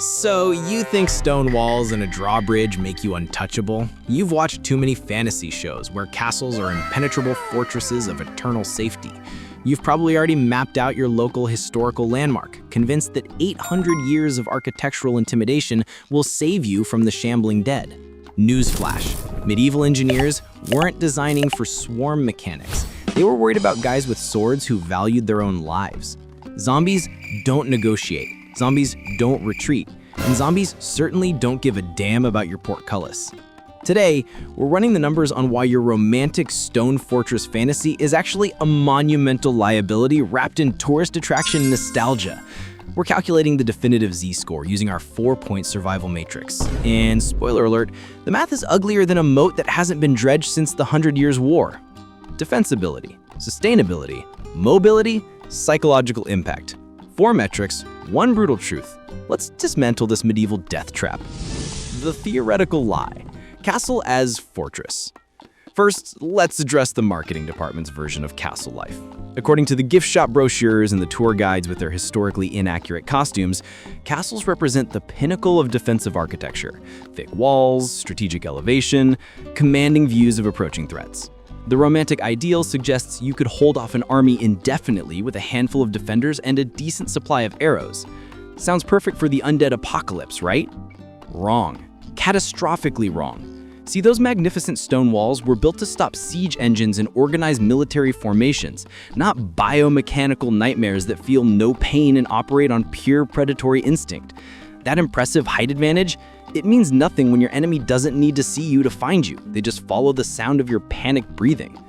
So, you think stone walls and a drawbridge make you untouchable? You've watched too many fantasy shows where castles are impenetrable fortresses of eternal safety. You've probably already mapped out your local historical landmark, convinced that 800 years of architectural intimidation will save you from the shambling dead. Newsflash: medieval engineers weren't designing for swarm mechanics. They were worried about guys with swords who valued their own lives. Zombies don't negotiate. Zombies don't retreat, and zombies certainly don't give a damn about your portcullis. Today, we're running the numbers on why your romantic stone fortress fantasy is actually a monumental liability wrapped in tourist attraction nostalgia. We're calculating the definitive Z-score using our 4-point survival matrix. And spoiler alert, the math is uglier than a moat that hasn't been dredged since the 100 Years' War. Defensibility, sustainability, mobility, psychological impact. 4 metrics, 1 brutal truth. Let's dismantle this medieval death trap. The theoretical lie: castle as fortress. First, let's address the marketing department's version of castle life. According to the gift shop brochures and the tour guides with their historically inaccurate costumes, castles represent the pinnacle of defensive architecture: thick walls, strategic elevation, commanding views of approaching threats. The romantic ideal suggests you could hold off an army indefinitely with a handful of defenders and a decent supply of arrows. Sounds perfect for the undead apocalypse, right? Wrong. Catastrophically wrong. See, those magnificent stone walls were built to stop siege engines and organized military formations, not biomechanical nightmares that feel no pain and operate on pure predatory instinct. That impressive height advantage, it means nothing when your enemy doesn't need to see you to find you. They just follow the sound of your panicked breathing.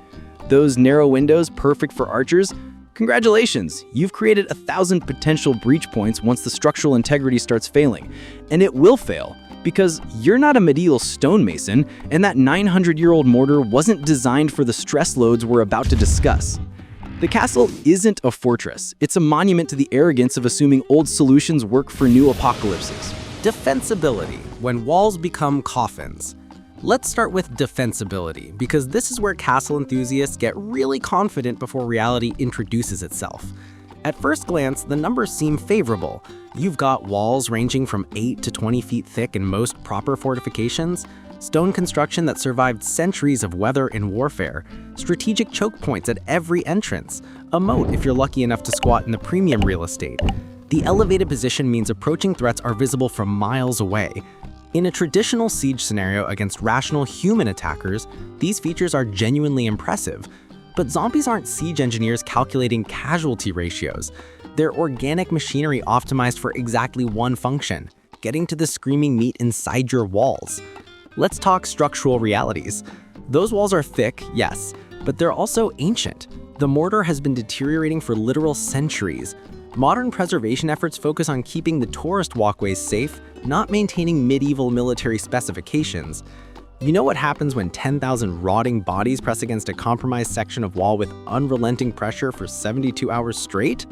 Those narrow windows, perfect for archers? Congratulations, you've created 1,000 potential breach points once the structural integrity starts failing. And it will fail, because you're not a medieval stonemason, and that 900-year-old mortar wasn't designed for the stress loads we're about to discuss. The castle isn't a fortress. It's a monument to the arrogance of assuming old solutions work for new apocalypses. Defensibility, when walls become coffins. Let's start with defensibility, because this is where castle enthusiasts get really confident before reality introduces itself. At first glance, the numbers seem favorable. You've got walls ranging from 8 to 20 feet thick in most proper fortifications, stone construction that survived centuries of weather and warfare, strategic choke points at every entrance, a moat if you're lucky enough to squat in the premium real estate. The elevated position means approaching threats are visible from miles away. In a traditional siege scenario against rational human attackers, these features are genuinely impressive. But zombies aren't siege engineers calculating casualty ratios. They're organic machinery optimized for exactly one function: getting to the screaming meat inside your walls. Let's talk structural realities. Those walls are thick, yes, but they're also ancient. The mortar has been deteriorating for literal centuries. Modern preservation efforts focus on keeping the tourist walkways safe, not maintaining medieval military specifications. You know what happens when 10,000 rotting bodies press against a compromised section of wall with unrelenting pressure for 72 hours straight?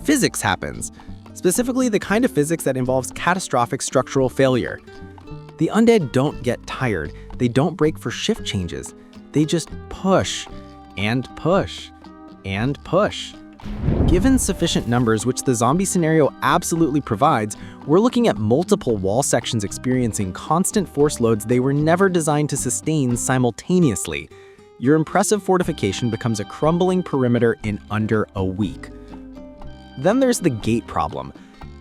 Physics happens. Specifically, the kind of physics that involves catastrophic structural failure. The undead don't get tired. They don't break for shift changes. They just push and push and push. Given sufficient numbers, which the zombie scenario absolutely provides, we're looking at multiple wall sections experiencing constant force loads they were never designed to sustain simultaneously. Your impressive fortification becomes a crumbling perimeter in under a week. Then there's the gate problem.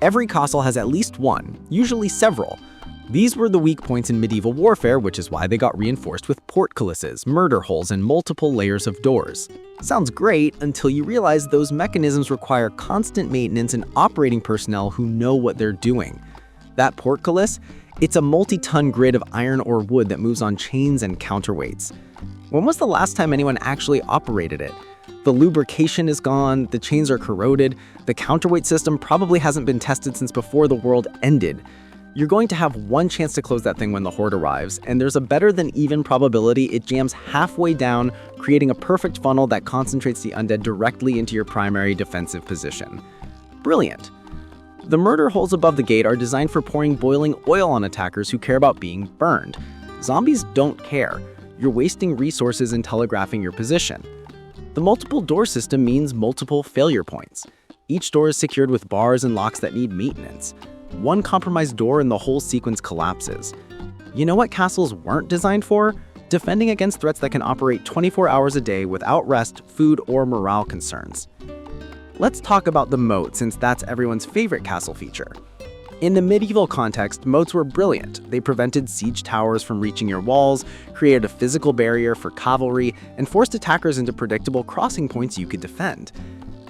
Every castle has at least one, usually several. These were the weak points in medieval warfare, which is why they got reinforced with portcullises, murder holes, and multiple layers of doors. Sounds great until you realize those mechanisms require constant maintenance and operating personnel who know what they're doing. That portcullis, it's a multi-ton grid of iron or wood that moves on chains and counterweights. When was the last time anyone actually operated it? The lubrication is gone, the chains are corroded, the counterweight system probably hasn't been tested since before the world ended. You're going to have one chance to close that thing when the horde arrives, and there's a better than even probability it jams halfway down, creating a perfect funnel that concentrates the undead directly into your primary defensive position. Brilliant. The murder holes above the gate are designed for pouring boiling oil on attackers who care about being burned. Zombies don't care. You're wasting resources in telegraphing your position. The multiple door system means multiple failure points. Each door is secured with bars and locks that need maintenance. One compromised door and the whole sequence collapses. You know what castles weren't designed for? Defending against threats that can operate 24 hours a day without rest, food, or morale concerns. Let's talk about the moat, since that's everyone's favorite castle feature. In the medieval context, moats were brilliant. They prevented siege towers from reaching your walls, created a physical barrier for cavalry, and forced attackers into predictable crossing points you could defend.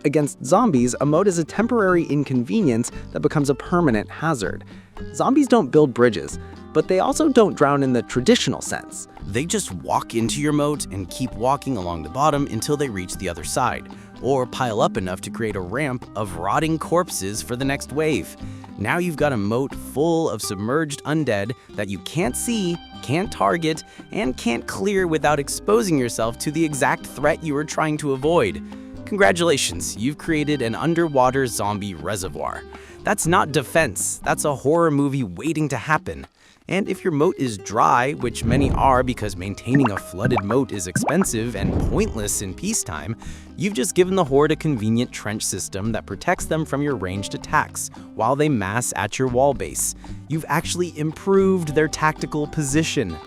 Against zombies, a moat is a temporary inconvenience that becomes a permanent hazard. Zombies don't build bridges, but they also don't drown in the traditional sense. They just walk into your moat and keep walking along the bottom until they reach the other side, or pile up enough to create a ramp of rotting corpses for the next wave. Now you've got a moat full of submerged undead that you can't see, can't target, and can't clear without exposing yourself to the exact threat you were trying to avoid. Congratulations, you've created an underwater zombie reservoir. That's not defense, that's a horror movie waiting to happen. And if your moat is dry, which many are because maintaining a flooded moat is expensive and pointless in peacetime, you've just given the horde a convenient trench system that protects them from your ranged attacks while they mass at your wall base. You've actually improved their tactical position.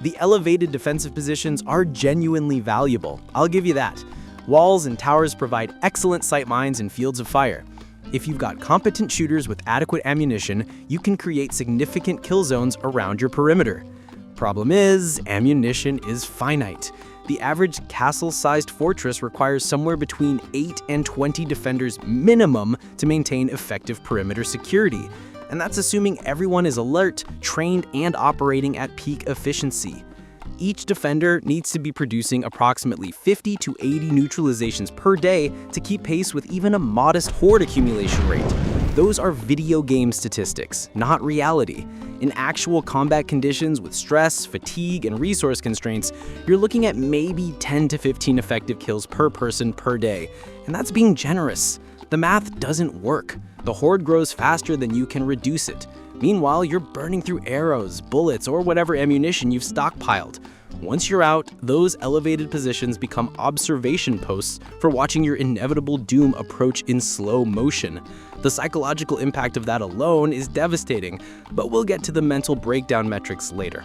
The elevated defensive positions are genuinely valuable, I'll give you that. Walls and towers provide excellent sight lines and fields of fire. If you've got competent shooters with adequate ammunition, you can create significant kill zones around your perimeter. Problem is, ammunition is finite. The average castle-sized fortress requires somewhere between 8 and 20 defenders minimum to maintain effective perimeter security. And that's assuming everyone is alert, trained, and operating at peak efficiency. Each defender needs to be producing approximately 50 to 80 neutralizations per day to keep pace with even a modest horde accumulation rate. Those are video game statistics, not reality. In actual combat conditions with stress, fatigue, and resource constraints, you're looking at maybe 10 to 15 effective kills per person per day, and that's being generous. The math doesn't work. The horde grows faster than you can reduce it. Meanwhile, you're burning through arrows, bullets, or whatever ammunition you've stockpiled. Once you're out, those elevated positions become observation posts for watching your inevitable doom approach in slow motion. The psychological impact of that alone is devastating, but we'll get to the mental breakdown metrics later.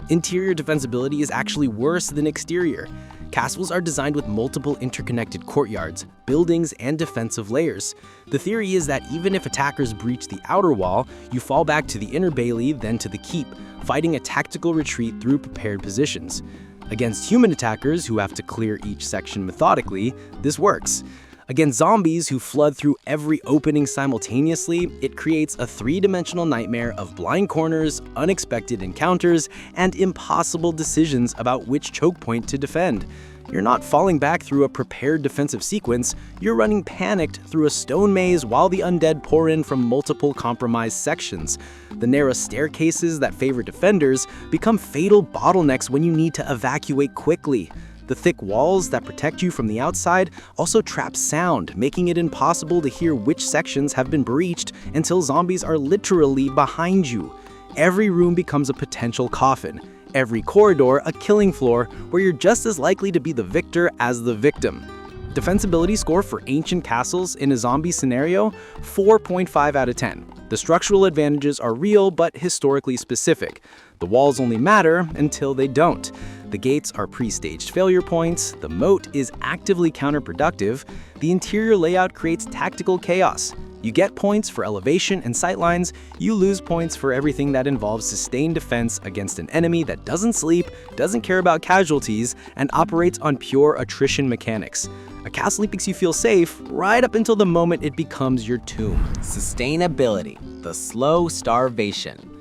Interior defensibility is actually worse than exterior. Castles are designed with multiple interconnected courtyards, buildings, and defensive layers. The theory is that even if attackers breach the outer wall, you fall back to the inner bailey, then to the keep, fighting a tactical retreat through prepared positions. Against human attackers who have to clear each section methodically, this works. Against zombies who flood through every opening simultaneously, it creates a three-dimensional nightmare of blind corners, unexpected encounters, and impossible decisions about which choke point to defend. You're not falling back through a prepared defensive sequence, you're running panicked through a stone maze while the undead pour in from multiple compromised sections. The narrow staircases that favor defenders become fatal bottlenecks when you need to evacuate quickly. The thick walls that protect you from the outside also trap sound, making it impossible to hear which sections have been breached until zombies are literally behind you. Every room becomes a potential coffin. Every corridor a killing floor where you're just as likely to be the victor as the victim. Defensibility score for ancient castles in a zombie scenario, 4.5 out of 10. The structural advantages are real but historically specific. The walls only matter until they don't. The gates are pre-staged failure points, the moat is actively counterproductive, the interior layout creates tactical chaos. You get points for elevation and sightlines, you lose points for everything that involves sustained defense against an enemy that doesn't sleep, doesn't care about casualties, and operates on pure attrition mechanics. A castle makes you feel safe right up until the moment it becomes your tomb. Sustainability, the slow starvation.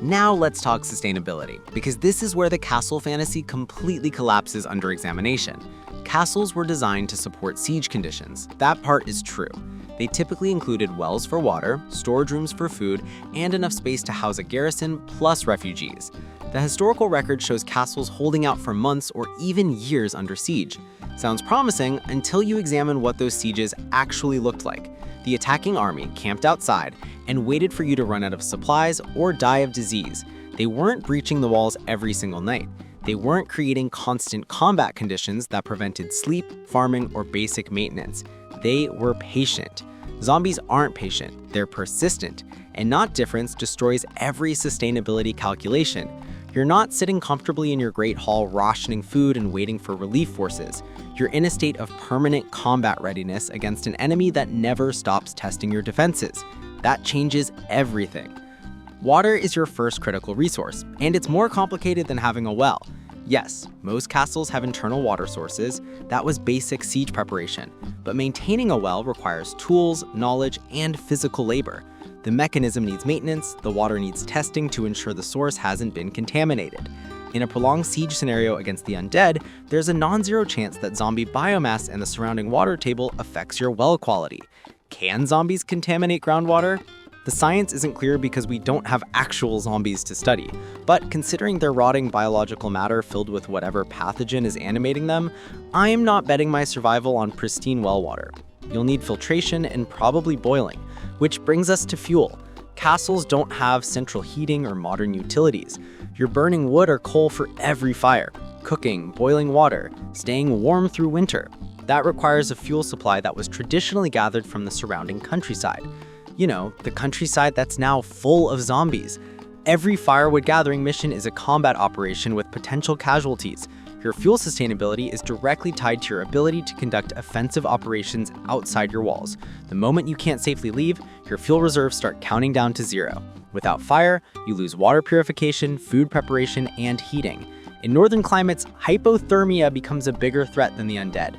Now let's talk sustainability, because this is where the castle fantasy completely collapses under examination. Castles were designed to support siege conditions. That part is true. They typically included wells for water, storage rooms for food, and enough space to house a garrison plus refugees. The historical record shows castles holding out for months or even years under siege. Sounds promising until you examine what those sieges actually looked like. The attacking army camped outside and waited for you to run out of supplies or die of disease. They weren't breaching the walls every single night. They weren't creating constant combat conditions that prevented sleep, farming, or basic maintenance. They were patient. Zombies aren't patient, they're persistent, and not difference destroys every sustainability calculation. You're not sitting comfortably in your Great Hall rationing food and waiting for relief forces. You're in a state of permanent combat readiness against an enemy that never stops testing your defenses. That changes everything. Water is your first critical resource, and it's more complicated than having a well. Yes, most castles have internal water sources. That was basic siege preparation. But maintaining a well requires tools, knowledge, and physical labor. The mechanism needs maintenance, the water needs testing to ensure the source hasn't been contaminated. In a prolonged siege scenario against the undead, there's a non-zero chance that zombie biomass and the surrounding water table affects your well quality. Can zombies contaminate groundwater? The science isn't clear because we don't have actual zombies to study, but considering their rotting biological matter filled with whatever pathogen is animating them, I am not betting my survival on pristine well water. You'll need filtration and probably boiling, which brings us to fuel. Castles don't have central heating or modern utilities. You're burning wood or coal for every fire, cooking, boiling water, staying warm through winter. That requires a fuel supply that was traditionally gathered from the surrounding countryside. You know, the countryside that's now full of zombies. Every firewood gathering mission is a combat operation with potential casualties. Your fuel sustainability is directly tied to your ability to conduct offensive operations outside your walls. The moment you can't safely leave, your fuel reserves start counting down to zero. Without fire, you lose water purification, food preparation, and heating. In northern climates, hypothermia becomes a bigger threat than the undead.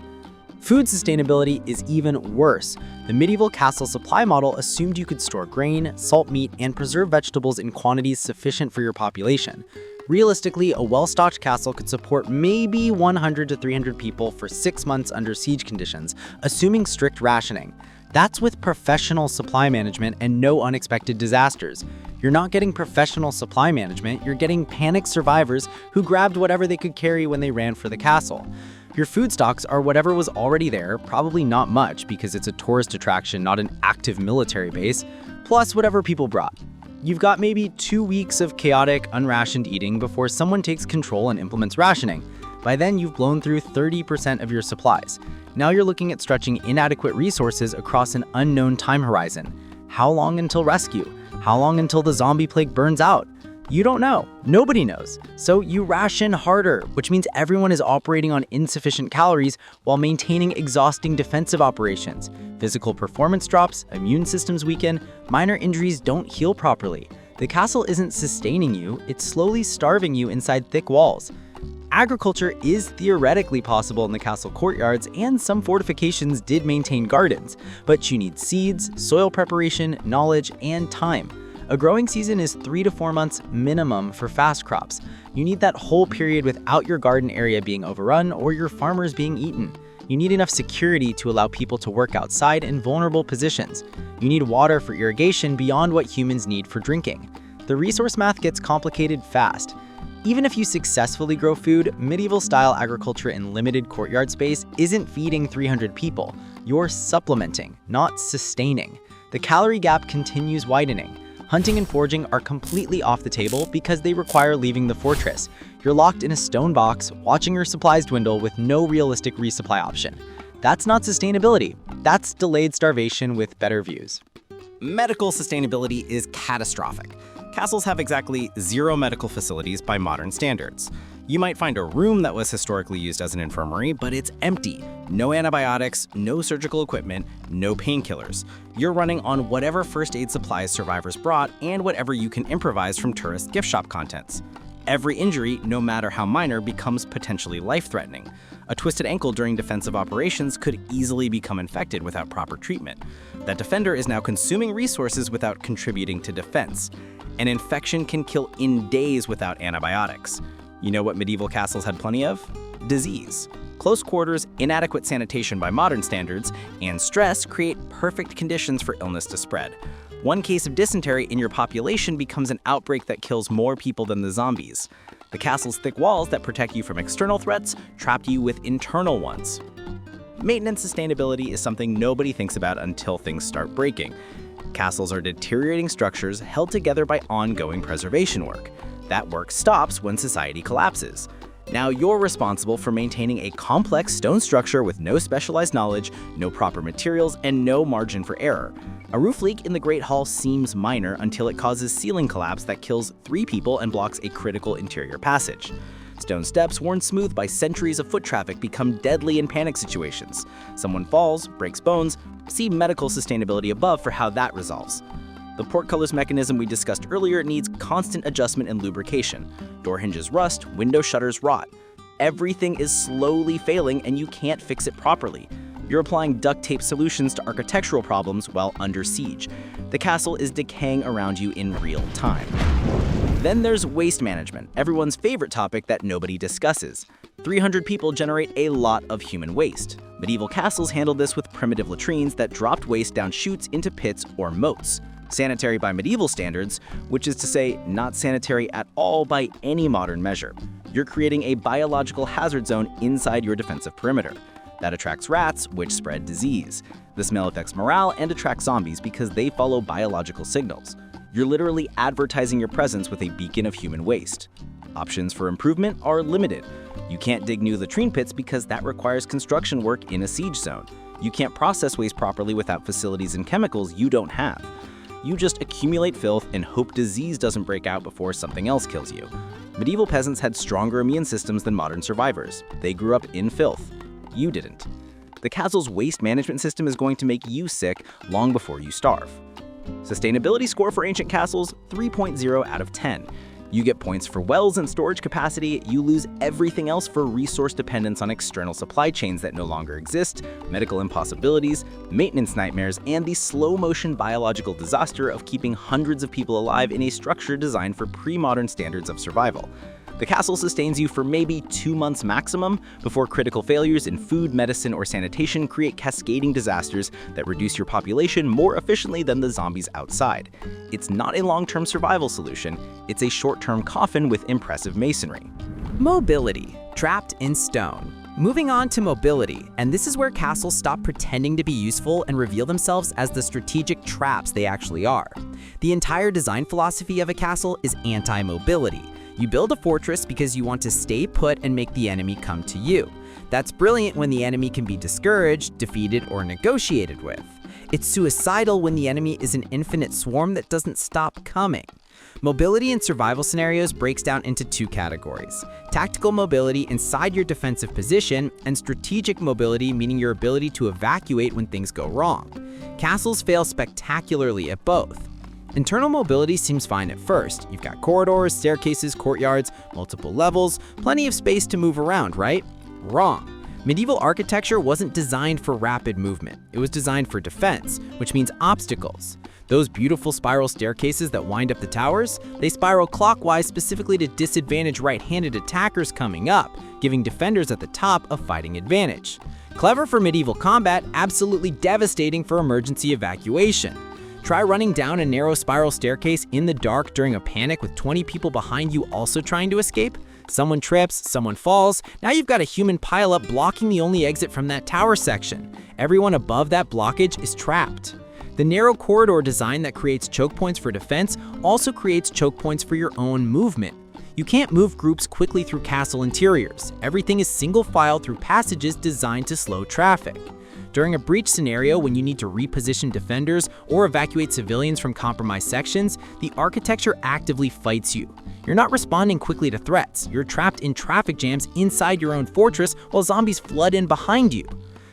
Food sustainability is even worse. The medieval castle supply model assumed you could store grain, salt meat, and preserve vegetables in quantities sufficient for your population. Realistically, a well-stocked castle could support maybe 100 to 300 people for 6 months under siege conditions, assuming strict rationing. That's with professional supply management and no unexpected disasters. You're not getting professional supply management, you're getting panicked survivors who grabbed whatever they could carry when they ran for the castle. Your food stocks are whatever was already there, probably not much because it's a tourist attraction, not an active military base, plus whatever people brought. You've got maybe 2 weeks of chaotic, unrationed eating before someone takes control and implements rationing. By then, you've blown through 30% of your supplies. Now you're looking at stretching inadequate resources across an unknown time horizon. How long until rescue? How long until the zombie plague burns out? You don't know. Nobody knows. So you ration harder, which means everyone is operating on insufficient calories while maintaining exhausting defensive operations. Physical performance drops, immune systems weaken, minor injuries don't heal properly. The castle isn't sustaining you, it's slowly starving you inside thick walls. Agriculture is theoretically possible in the castle courtyards, and some fortifications did maintain gardens, but you need seeds, soil preparation, knowledge, and time. A growing season is 3 to 4 months minimum for fast crops. You need that whole period without your garden area being overrun or your farmers being eaten. You need enough security to allow people to work outside in vulnerable positions. You need water for irrigation beyond what humans need for drinking. The resource math gets complicated fast. Even if you successfully grow food, medieval-style agriculture in limited courtyard space isn't feeding 300 people. You're supplementing, not sustaining. The calorie gap continues widening. Hunting and foraging are completely off the table because they require leaving the fortress. You're locked in a stone box, watching your supplies dwindle with no realistic resupply option. That's not sustainability. That's delayed starvation with better views. Medical sustainability is catastrophic. Castles have exactly 0 medical facilities by modern standards. You might find a room that was historically used as an infirmary, but it's empty. No antibiotics, no surgical equipment, no painkillers. You're running on whatever first aid supplies survivors brought and whatever you can improvise from tourist gift shop contents. Every injury, no matter how minor, becomes potentially life-threatening. A twisted ankle during defensive operations could easily become infected without proper treatment. That defender is now consuming resources without contributing to defense. An infection can kill in days without antibiotics. You know what medieval castles had plenty of? Disease. Close quarters, inadequate sanitation by modern standards, and stress create perfect conditions for illness to spread. One case of dysentery in your population becomes an outbreak that kills more people than the zombies. The castle's thick walls that protect you from external threats trap you with internal ones. Maintenance sustainability is something nobody thinks about until things start breaking. Castles are deteriorating structures held together by ongoing preservation work. That work stops when society collapses. Now you're responsible for maintaining a complex stone structure with no specialized knowledge, no proper materials, and no margin for error. A roof leak in the Great Hall seems minor until it causes ceiling collapse that kills 3 people and blocks a critical interior passage. Stone steps worn smooth by centuries of foot traffic become deadly in panic situations. Someone falls, breaks bones. See medical sustainability above for how that resolves. The portcullis mechanism we discussed earlier needs constant adjustment and lubrication. Door hinges rust, window shutters rot. Everything is slowly failing and you can't fix it properly. You're applying duct tape solutions to architectural problems while under siege. The castle is decaying around you in real time. Then there's waste management, everyone's favorite topic that nobody discusses. 300 people generate a lot of human waste. Medieval castles handled this with primitive latrines that dropped waste down chutes into pits or moats. Sanitary by medieval standards, which is to say not sanitary at all by any modern measure. You're creating a biological hazard zone inside your defensive perimeter. That attracts rats, which spread disease. The smell affects morale and attracts zombies because they follow biological signals. You're literally advertising your presence with a beacon of human waste. Options for improvement are limited. You can't dig new latrine pits because that requires construction work in a siege zone. You can't process waste properly without facilities and chemicals you don't have. You just accumulate filth and hope disease doesn't break out before something else kills you. Medieval peasants had stronger immune systems than modern survivors. They grew up in filth. You didn't. The castle's waste management system is going to make you sick long before you starve. Sustainability score for ancient castles, 3.0 out of 10. You get points for wells and storage capacity, you lose everything else for resource dependence on external supply chains that no longer exist, medical impossibilities, maintenance nightmares, and the slow-motion biological disaster of keeping hundreds of people alive in a structure designed for pre-modern standards of survival. The castle sustains you for maybe 2 months maximum before critical failures in food, medicine, or sanitation create cascading disasters that reduce your population more efficiently than the zombies outside. It's not a long-term survival solution, it's a short-term coffin with impressive masonry. Mobility, trapped in stone. Moving on to mobility, and this is where castles stop pretending to be useful and reveal themselves as the strategic traps they actually are. The entire design philosophy of a castle is anti-mobility. You build a fortress because you want to stay put and make the enemy come to you. That's brilliant when the enemy can be discouraged, defeated, or negotiated with. It's suicidal when the enemy is an infinite swarm that doesn't stop coming. Mobility in survival scenarios breaks down into 2 categories: tactical mobility inside your defensive position, and strategic mobility, meaning your ability to evacuate when things go wrong. Castles fail spectacularly at both. Internal mobility seems fine at first. You've got corridors, staircases, courtyards, multiple levels, plenty of space to move around, right? Wrong. Medieval architecture wasn't designed for rapid movement. It was designed for defense, which means obstacles. Those beautiful spiral staircases that wind up the towers, they spiral clockwise specifically to disadvantage right-handed attackers coming up, giving defenders at the top a fighting advantage. Clever for medieval combat, absolutely devastating for emergency evacuation. Try running down a narrow spiral staircase in the dark during a panic with 20 people behind you also trying to escape. Someone trips, someone falls. Now you've got a human pileup blocking the only exit from that tower section. Everyone above that blockage is trapped. The narrow corridor design that creates choke points for defense also creates choke points for your own movement. You can't move groups quickly through castle interiors. Everything is single file through passages designed to slow traffic. During a breach scenario when you need to reposition defenders or evacuate civilians from compromised sections, the architecture actively fights you. You're not responding quickly to threats. You're trapped in traffic jams inside your own fortress while zombies flood in behind you.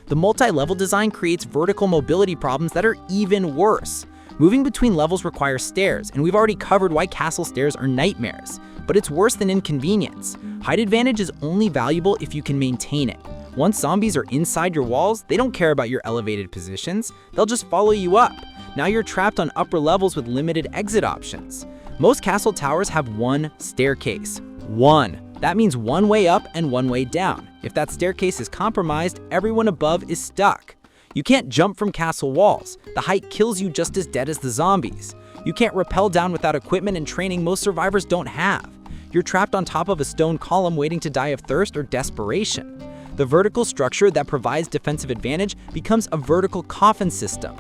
The multi-level design creates vertical mobility problems that are even worse. Moving between levels requires stairs, and we've already covered why castle stairs are nightmares. But it's worse than inconvenience. Height advantage is only valuable if you can maintain it. Once zombies are inside your walls, they don't care about your elevated positions. They'll just follow you up. Now you're trapped on upper levels with limited exit options. Most castle towers have one staircase. One. That means one way up and one way down. If that staircase is compromised, everyone above is stuck. You can't jump from castle walls. The height kills you just as dead as the zombies. You can't rappel down without equipment and training most survivors don't have. You're trapped on top of a stone column waiting to die of thirst or desperation. The vertical structure that provides defensive advantage becomes a vertical coffin system.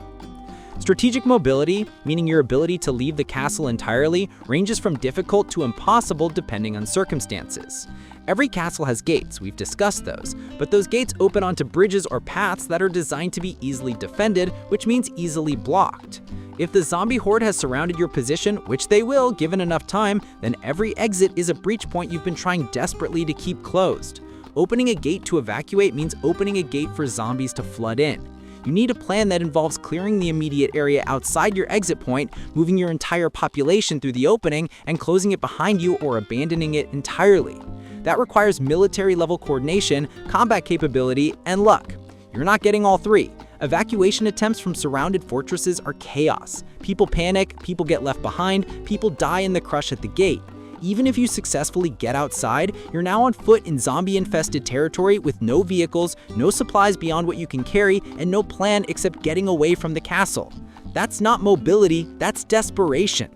Strategic mobility, meaning your ability to leave the castle entirely, ranges from difficult to impossible depending on circumstances. Every castle has gates, we've discussed those, but those gates open onto bridges or paths that are designed to be easily defended, which means easily blocked. If the zombie horde has surrounded your position, which they will given enough time, then every exit is a breach point you've been trying desperately to keep closed. Opening a gate to evacuate means opening a gate for zombies to flood in. You need a plan that involves clearing the immediate area outside your exit point, moving your entire population through the opening, and closing it behind you or abandoning it entirely. That requires military-level coordination, combat capability, and luck. You're not getting all three. Evacuation attempts from surrounded fortresses are chaos. People panic, people get left behind, people die in the crush at the gate. Even if you successfully get outside, you're now on foot in zombie-infested territory with no vehicles, no supplies beyond what you can carry, and no plan except getting away from the castle. That's not mobility, that's desperation.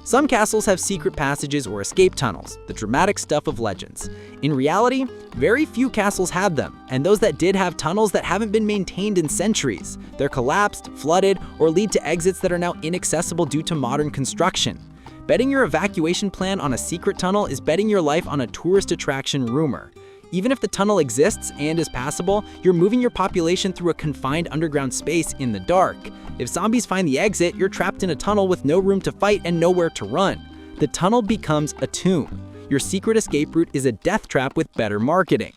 Some castles have secret passages or escape tunnels, the dramatic stuff of legends. In reality, very few castles have them, and those that did have tunnels that haven't been maintained in centuries. They're collapsed, flooded, or lead to exits that are now inaccessible due to modern construction. Betting your evacuation plan on a secret tunnel is betting your life on a tourist attraction rumor. Even if the tunnel exists and is passable, you're moving your population through a confined underground space in the dark. If zombies find the exit, you're trapped in a tunnel with no room to fight and nowhere to run. The tunnel becomes a tomb. Your secret escape route is a death trap with better marketing.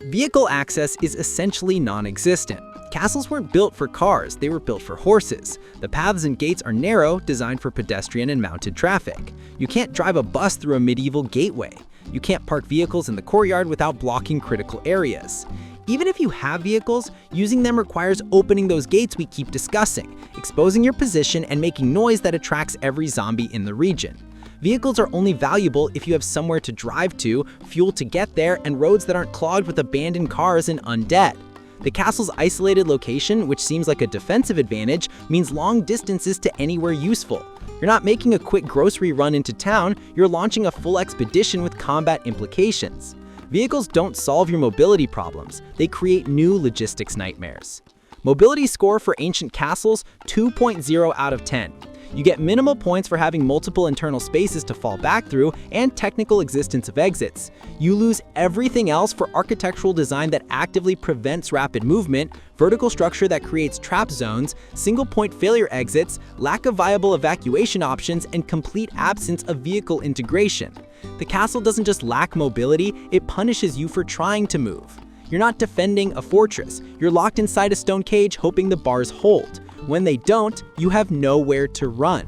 Vehicle access is essentially non-existent. Castles weren't built for cars, they were built for horses. The paths and gates are narrow, designed for pedestrian and mounted traffic. You can't drive a bus through a medieval gateway. You can't park vehicles in the courtyard without blocking critical areas. Even if you have vehicles, using them requires opening those gates we keep discussing, exposing your position and making noise that attracts every zombie in the region. Vehicles are only valuable if you have somewhere to drive to, fuel to get there, and roads that aren't clogged with abandoned cars and undead. The castle's isolated location, which seems like a defensive advantage, means long distances to anywhere useful. You're not making a quick grocery run into town, you're launching a full expedition with combat implications. Vehicles don't solve your mobility problems, they create new logistics nightmares. Mobility score for ancient castles, 2.0 out of 10. You get minimal points for having multiple internal spaces to fall back through and technical existence of exits. You lose everything else for architectural design that actively prevents rapid movement, vertical structure that creates trap zones, single-point failure exits, lack of viable evacuation options, and complete absence of vehicle integration. The castle doesn't just lack mobility, it punishes you for trying to move. You're not defending a fortress, you're locked inside a stone cage hoping the bars hold. When they don't, you have nowhere to run.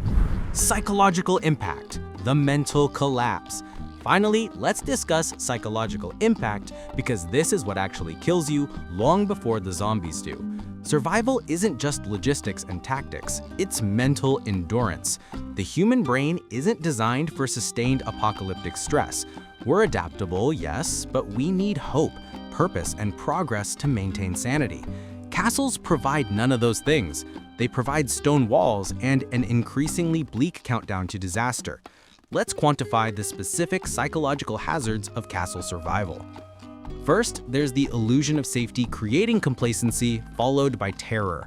Psychological impact, the mental collapse. Finally, let's discuss psychological impact because this is what actually kills you long before the zombies do. Survival isn't just logistics and tactics, it's mental endurance. The human brain isn't designed for sustained apocalyptic stress. We're adaptable, yes, but we need hope, purpose, and progress to maintain sanity. Castles provide none of those things. They provide stone walls and an increasingly bleak countdown to disaster. Let's quantify the specific psychological hazards of castle survival. First, there's the illusion of safety creating complacency, followed by terror.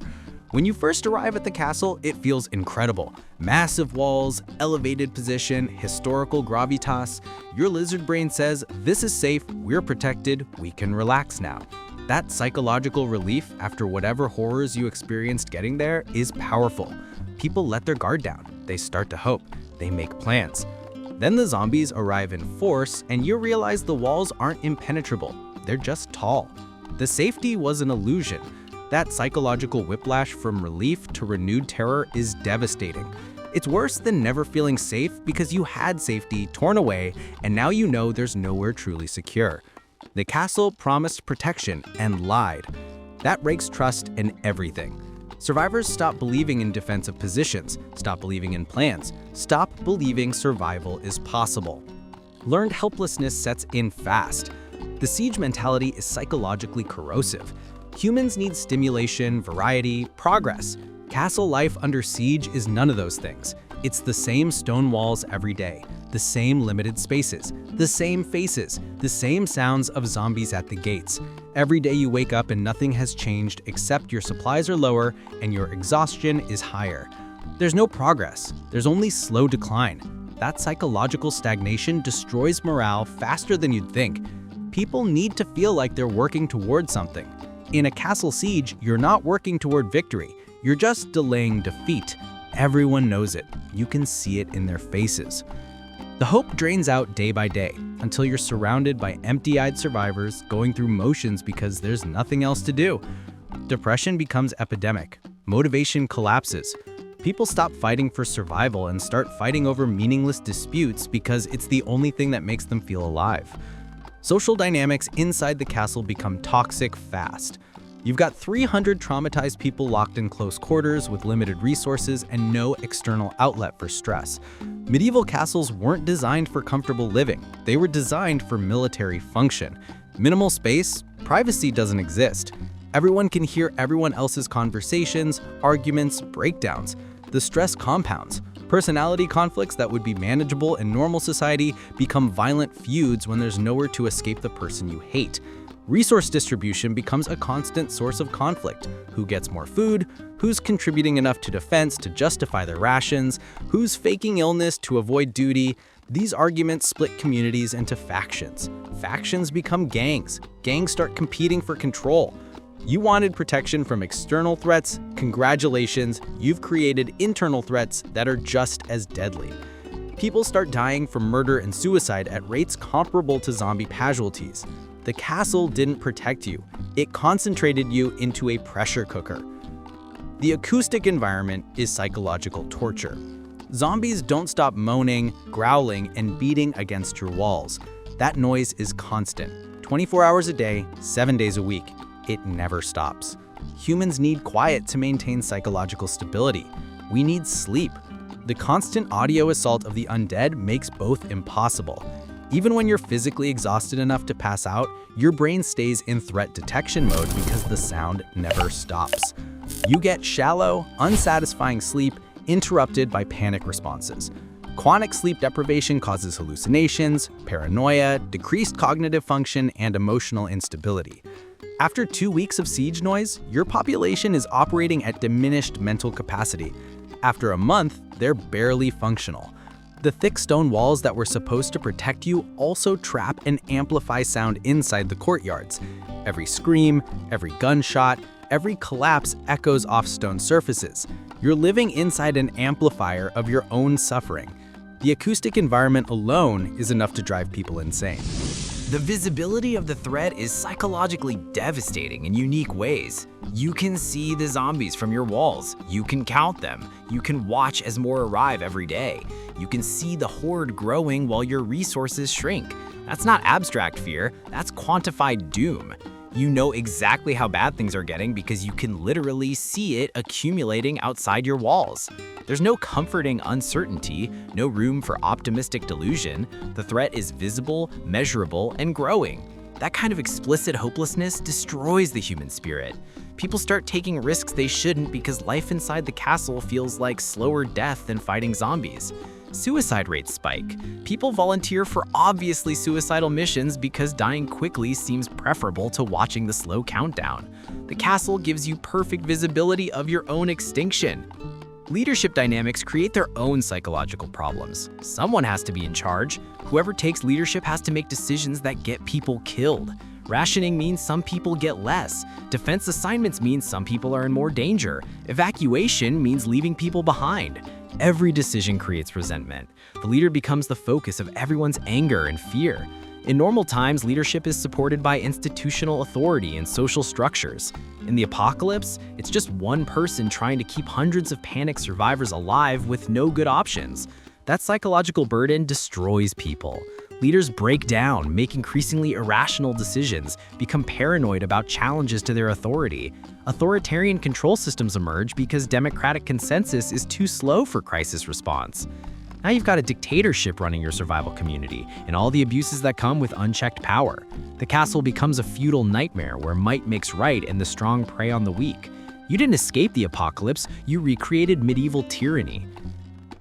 When you first arrive at the castle, it feels incredible. Massive walls, elevated position, historical gravitas. Your lizard brain says, this is safe, we're protected, we can relax now. That psychological relief after whatever horrors you experienced getting there is powerful. People let their guard down, they start to hope, they make plans. Then the zombies arrive in force and you realize the walls aren't impenetrable, they're just tall. The safety was an illusion. That psychological whiplash from relief to renewed terror is devastating. It's worse than never feeling safe because you had safety torn away and now you know there's nowhere truly secure. The castle promised protection and lied. That breaks trust in everything. Survivors stop believing in defensive positions, stop believing in plans, stop believing survival is possible. Learned helplessness sets in fast. The siege mentality is psychologically corrosive. Humans need stimulation, variety, progress. Castle life under siege is none of those things. It's the same stone walls every day. The same limited spaces, the same faces, the same sounds of zombies at the gates. Every day you wake up and nothing has changed except your supplies are lower and your exhaustion is higher. There's no progress, there's only slow decline. That psychological stagnation destroys morale faster than you'd think. People need to feel like they're working toward something. In a castle siege, you're not working toward victory, you're just delaying defeat. Everyone knows it. You can see it in their faces. The hope drains out day by day until you're surrounded by empty-eyed survivors going through motions because there's nothing else to do. Depression becomes epidemic. Motivation collapses. People stop fighting for survival and start fighting over meaningless disputes because it's the only thing that makes them feel alive. Social dynamics inside the castle become toxic fast. You've got 300 traumatized people locked in close quarters with limited resources and no external outlet for stress. Medieval castles weren't designed for comfortable living. They were designed for military function. Minimal space, privacy doesn't exist. Everyone can hear everyone else's conversations, arguments, breakdowns. The stress compounds. Personality conflicts that would be manageable in normal society become violent feuds when there's nowhere to escape the person you hate. Resource distribution becomes a constant source of conflict. Who gets more food? Who's contributing enough to defense to justify their rations? Who's faking illness to avoid duty? These arguments split communities into factions. Factions become gangs. Gangs start competing for control. You wanted protection from external threats? Congratulations, you've created internal threats that are just as deadly. People start dying from murder and suicide at rates comparable to zombie casualties. The castle didn't protect you. It concentrated you into a pressure cooker. The acoustic environment is psychological torture. Zombies don't stop moaning, growling, and beating against your walls. That noise is constant. 24 hours a day, 7 days a week. It never stops. Humans need quiet to maintain psychological stability. We need sleep. The constant audio assault of the undead makes both impossible. Even when you're physically exhausted enough to pass out, your brain stays in threat detection mode because the sound never stops. You get shallow, unsatisfying sleep interrupted by panic responses. Chronic sleep deprivation causes hallucinations, paranoia, decreased cognitive function, and emotional instability. After 2 weeks of siege noise, your population is operating at diminished mental capacity. After a month, they're barely functional. The thick stone walls that were supposed to protect you also trap and amplify sound inside the courtyards. Every scream, every gunshot, every collapse echoes off stone surfaces. You're living inside an amplifier of your own suffering. The acoustic environment alone is enough to drive people insane. The visibility of the threat is psychologically devastating in unique ways. You can see the zombies from your walls. You can count them. You can watch as more arrive every day. You can see the horde growing while your resources shrink. That's not abstract fear, that's quantified doom. You know exactly how bad things are getting because you can literally see it accumulating outside your walls. There's no comforting uncertainty, no room for optimistic delusion. The threat is visible, measurable, and growing. That kind of explicit hopelessness destroys the human spirit. People start taking risks they shouldn't because life inside the castle feels like slower death than fighting zombies. Suicide rates spike. People volunteer for obviously suicidal missions because dying quickly seems preferable to watching the slow countdown. The castle gives you perfect visibility of your own extinction. Leadership dynamics create their own psychological problems. Someone has to be in charge. Whoever takes leadership has to make decisions that get people killed. Rationing means some people get less. Defense assignments means some people are in more danger. Evacuation means leaving people behind. Every decision creates resentment. The leader becomes the focus of everyone's anger and fear. In normal times, leadership is supported by institutional authority and social structures. In the apocalypse, it's just one person trying to keep hundreds of panicked survivors alive with no good options. That psychological burden destroys people. Leaders break down, make increasingly irrational decisions, become paranoid about challenges to their authority. Authoritarian control systems emerge because democratic consensus is too slow for crisis response. Now you've got a dictatorship running your survival community, and all the abuses that come with unchecked power. The castle becomes a feudal nightmare where might makes right and the strong prey on the weak. You didn't escape the apocalypse, you recreated medieval tyranny.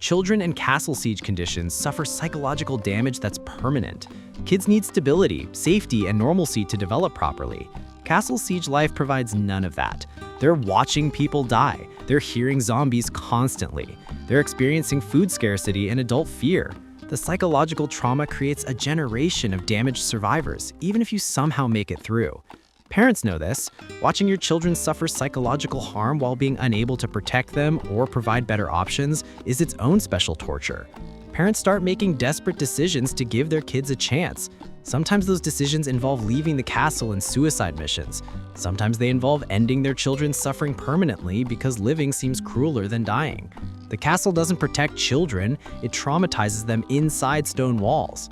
Children in castle siege conditions suffer psychological damage that's permanent. Kids need stability, safety, and normalcy to develop properly. Castle siege life provides none of that. They're watching people die. They're hearing zombies constantly. They're experiencing food scarcity and adult fear. The psychological trauma creates a generation of damaged survivors, even if you somehow make it through. Parents know this. Watching your children suffer psychological harm while being unable to protect them or provide better options is its own special torture. Parents start making desperate decisions to give their kids a chance. Sometimes those decisions involve leaving the castle and suicide missions. Sometimes they involve ending their children's suffering permanently because living seems crueler than dying. The castle doesn't protect children, it traumatizes them inside stone walls.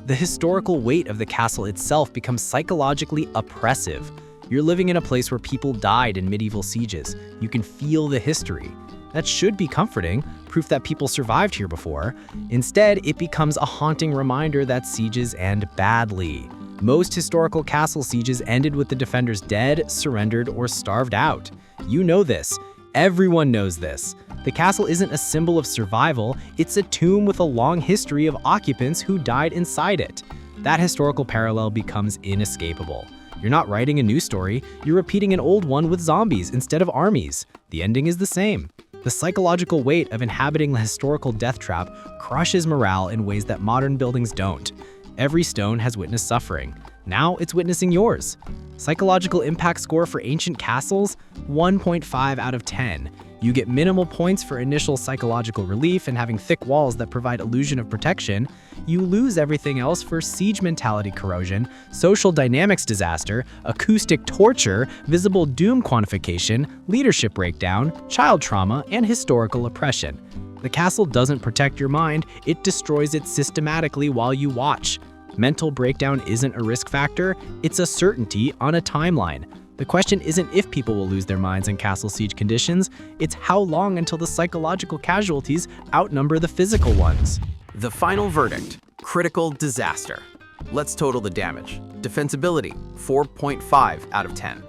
The historical weight of the castle itself becomes psychologically oppressive. You're living in a place where people died in medieval sieges. You can feel the history. That should be comforting, proof that people survived here before. Instead, it becomes a haunting reminder that sieges end badly. Most historical castle sieges ended with the defenders dead, surrendered, or starved out. You know this. Everyone knows this. The castle isn't a symbol of survival, it's a tomb with a long history of occupants who died inside it. That historical parallel becomes inescapable. You're not writing a new story, you're repeating an old one with zombies instead of armies. The ending is the same. The psychological weight of inhabiting the historical death trap crushes morale in ways that modern buildings don't. Every stone has witnessed suffering. Now it's witnessing yours. Psychological impact score for ancient castles, 1.5 out of 10. You get minimal points for initial psychological relief and having thick walls that provide illusion of protection. You lose everything else for siege mentality corrosion, social dynamics disaster, acoustic torture, visible doom quantification, leadership breakdown, child trauma, and historical oppression. The castle doesn't protect your mind, it destroys it systematically while you watch. Mental breakdown isn't a risk factor, it's a certainty on a timeline. The question isn't if people will lose their minds in castle siege conditions, it's how long until the psychological casualties outnumber the physical ones. The final verdict, critical disaster. Let's total the damage. Defensibility, 4.5 out of 10.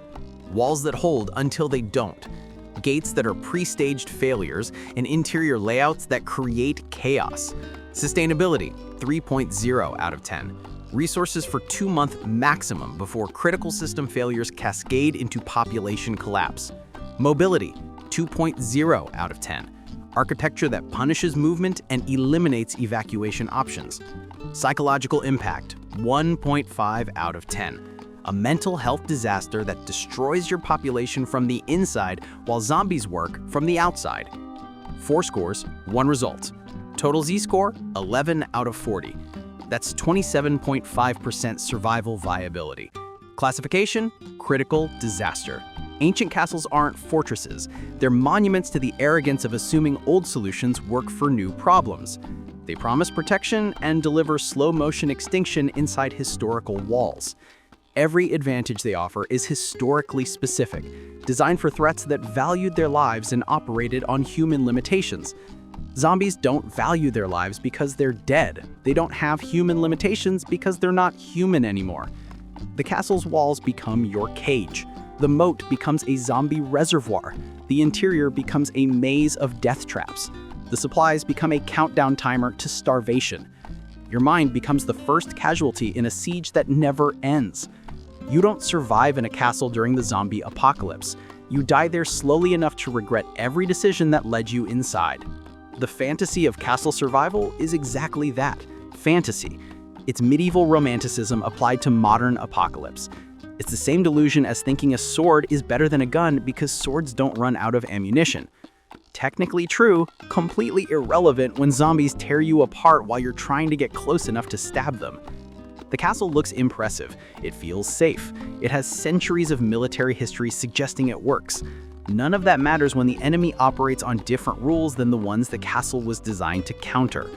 Walls that hold until they don't. Gates that are pre-staged failures, and interior layouts that create chaos. Sustainability, 3.0 out of 10. Resources for 2-month maximum before critical system failures cascade into population collapse. Mobility, 2.0 out of 10. Architecture that punishes movement and eliminates evacuation options. Psychological impact, 1.5 out of 10. A mental health disaster that destroys your population from the inside while zombies work from the outside. 4 scores, 1 result. Total Z-score, 11 out of 40. That's 27.5% survival viability. Classification, critical disaster. Ancient castles aren't fortresses. They're monuments to the arrogance of assuming old solutions work for new problems. They promise protection and deliver slow-motion extinction inside historical walls. Every advantage they offer is historically specific, designed for threats that valued their lives and operated on human limitations. Zombies don't value their lives because they're dead. They don't have human limitations because they're not human anymore. The castle's walls become your cage. The moat becomes a zombie reservoir. The interior becomes a maze of death traps. The supplies become a countdown timer to starvation. Your mind becomes the first casualty in a siege that never ends. You don't survive in a castle during the zombie apocalypse. You die there slowly enough to regret every decision that led you inside. The fantasy of castle survival is exactly that, fantasy. It's medieval romanticism applied to modern apocalypse. It's the same delusion as thinking a sword is better than a gun because swords don't run out of ammunition. Technically true, completely irrelevant when zombies tear you apart while you're trying to get close enough to stab them. The castle looks impressive. It feels safe. It has centuries of military history suggesting it works. None of that matters when the enemy operates on different rules than the ones the castle was designed to counter.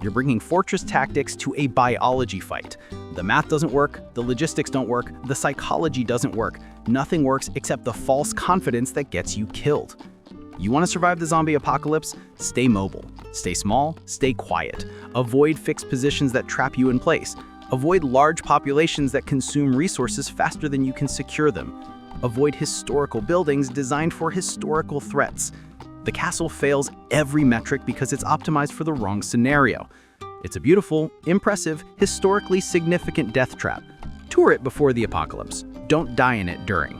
You're bringing fortress tactics to a biology fight. The math doesn't work, the logistics don't work, the psychology doesn't work. Nothing works except the false confidence that gets you killed. You want to survive the zombie apocalypse? Stay mobile. Stay small, stay quiet. Avoid fixed positions that trap you in place. Avoid large populations that consume resources faster than you can secure them. Avoid historical buildings designed for historical threats. The castle fails every metric because it's optimized for the wrong scenario. It's a beautiful, impressive, historically significant death trap. Tour it before the apocalypse. Don't die in it during.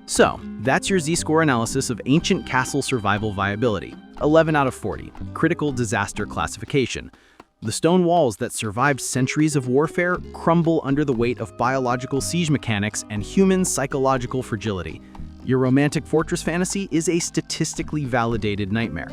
So, that's your Z-score analysis of ancient castle survival viability. 11 out of 40. Critical disaster classification. The stone walls that survived centuries of warfare crumble under the weight of biological siege mechanics and human psychological fragility. Your romantic fortress fantasy is a statistically validated nightmare.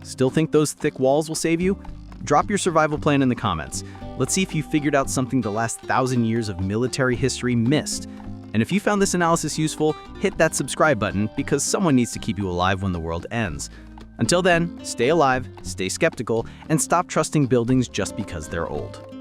Still think those thick walls will save you? Drop your survival plan in the comments. Let's see if you figured out something the last 1,000 years of military history missed. And if you found this analysis useful, hit that subscribe button because someone needs to keep you alive when the world ends. Until then, stay alive, stay skeptical, and stop trusting buildings just because they're old.